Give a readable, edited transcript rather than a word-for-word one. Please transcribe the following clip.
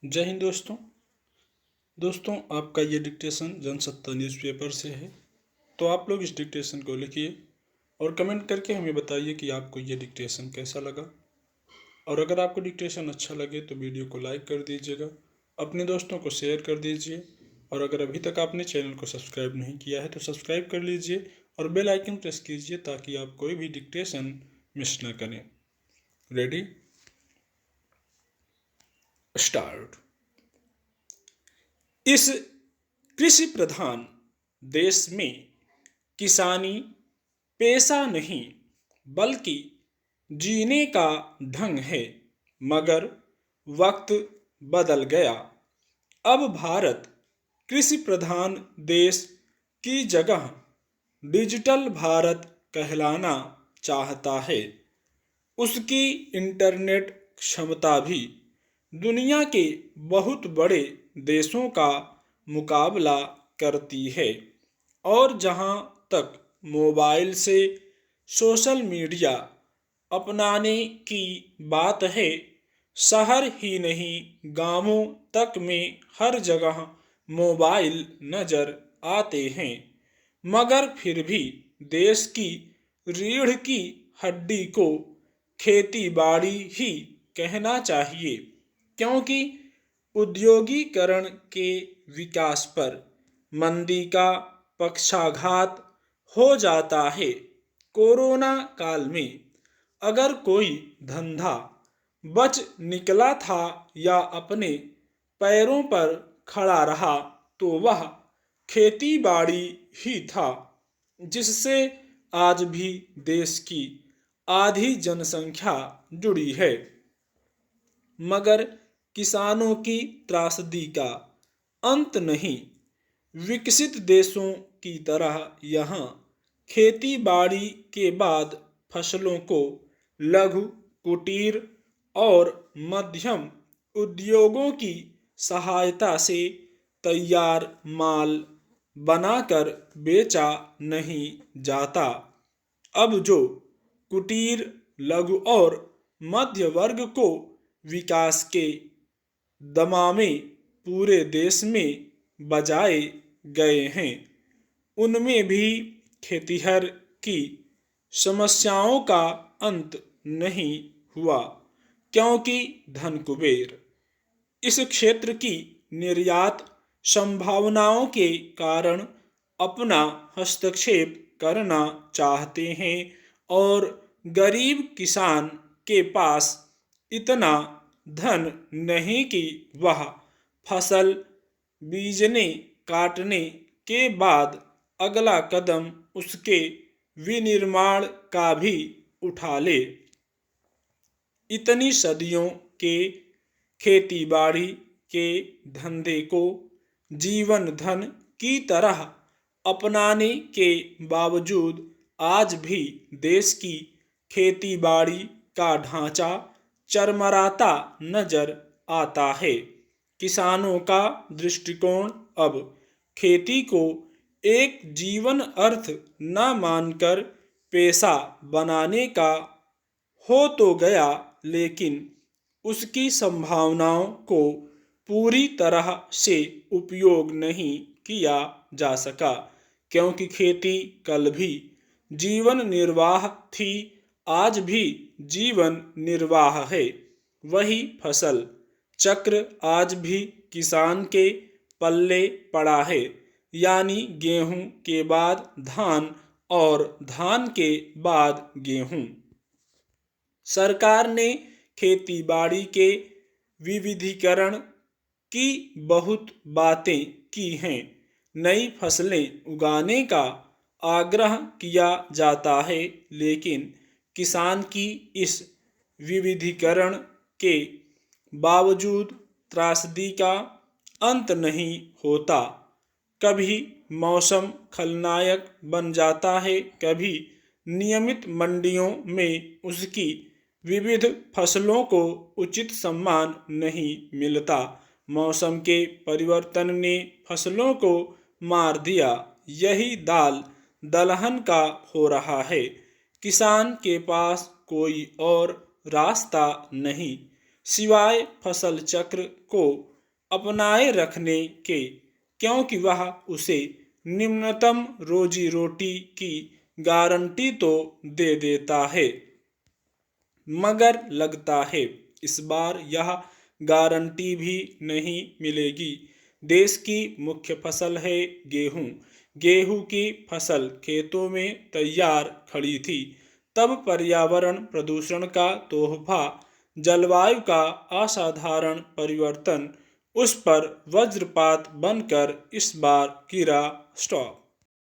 जय हिंद दोस्तों आपका ये डिक्टेशन जनसत्ता न्यूज़पेपर से है। तो आप लोग इस डिक्टेशन को लिखिए और कमेंट करके हमें बताइए कि आपको ये डिक्टेशन कैसा लगा। और अगर आपको डिक्टेशन अच्छा लगे तो वीडियो को लाइक कर दीजिएगा, अपने दोस्तों को शेयर कर दीजिए। और अगर अभी तक आपने चैनल को सब्सक्राइब नहीं किया है तो सब्सक्राइब कर लीजिए और बेल आइकन प्रेस कीजिए ताकि आप कोई भी डिक्टेशन मिस ना करें। Ready, start. इस कृषि प्रधान देश में किसानी पेशा नहीं बल्कि जीने का ढंग है। मगर वक्त बदल गया। अब भारत कृषि प्रधान देश की जगह डिजिटल भारत कहलाना चाहता है। उसकी इंटरनेट क्षमता भी दुनिया के बहुत बड़े देशों का मुकाबला करती है। और जहां तक मोबाइल से सोशल मीडिया अपनाने की बात है, शहर ही नहीं गांवों तक में हर जगह मोबाइल नजर आते हैं। मगर फिर भी देश की रीढ़ की हड्डी को खेती बाड़ी ही कहना चाहिए, क्योंकि उद्योगीकरण के विकास पर मंदी का पक्षाघात हो जाता है। कोरोना काल में अगर कोई धंधा बच निकला था या अपने पैरों पर खड़ा रहा तो वह खेती बाड़ी ही था, जिससे आज भी देश की आधी जनसंख्या जुड़ी है। मगर किसानों की त्रासदी का अंत नहीं। विकसित देशों की तरह यहाँ खेती बाड़ी के बाद फसलों को लघु, कुटीर और मध्यम उद्योगों की सहायता से तैयार माल बनाकर बेचा नहीं जाता। अब जो कुटीर, लघु और मध्य वर्ग को विकास के दमामे पूरे देश में बजाए गए हैं, उनमें भी खेतिहर की समस्याओं का अंत नहीं हुआ, क्योंकि धन कुबेर इस क्षेत्र की निर्यात संभावनाओं के कारण अपना हस्तक्षेप करना चाहते हैं। और गरीब किसान के पास इतना धन नहीं कि वह फसल बीजने काटने के बाद अगला कदम उसके विनिर्माण का भी उठा ले। इतनी सदियों के खेती बाड़ी के धंधे को जीवन धन की तरह अपनाने के बावजूद आज भी देश की खेती बाड़ी का ढांचा चरमराता नजर आता है। किसानों का दृष्टिकोण अब खेती को एक जीवन अर्थ न मानकर पेशा बनाने का हो तो गया, लेकिन उसकी संभावनाओं को पूरी तरह से उपयोग नहीं किया जा सका, क्योंकि खेती कल भी जीवन निर्वाह थी, आज भी जीवन निर्वाह है। वही फसल चक्र आज भी किसान के पल्ले पड़ा है, यानी गेहूं के बाद धान और धान के बाद गेहूं। सरकार ने खेती बाड़ी के विविधीकरण की बहुत बातें की हैं। नई फसलें उगाने का आग्रह किया जाता है, लेकिन किसान की इस विविधीकरण के बावजूद त्रासदी का अंत नहीं होता। कभी मौसम खलनायक बन जाता है, कभी नियमित मंडियों में उसकी विविध फसलों को उचित सम्मान नहीं मिलता। मौसम के परिवर्तन ने फसलों को मार दिया। यही दाल दलहन का हो रहा है। किसान के पास कोई और रास्ता नहीं। सिवाय फसल चक्र को अपनाए रखने के, क्योंकि वह उसे निम्नतम रोजी रोटी की गारंटी तो दे देता है, मगर लगता है इस बार यह गारंटी भी नहीं मिलेगी। देश की मुख्य फसल है गेहूं। गेहूं की फसल खेतों में तैयार खड़ी थी, तब पर्यावरण प्रदूषण का तोहफा, जलवायु का असाधारण परिवर्तन उस पर वज्रपात बनकर इस बार गिरा। स्टॉप।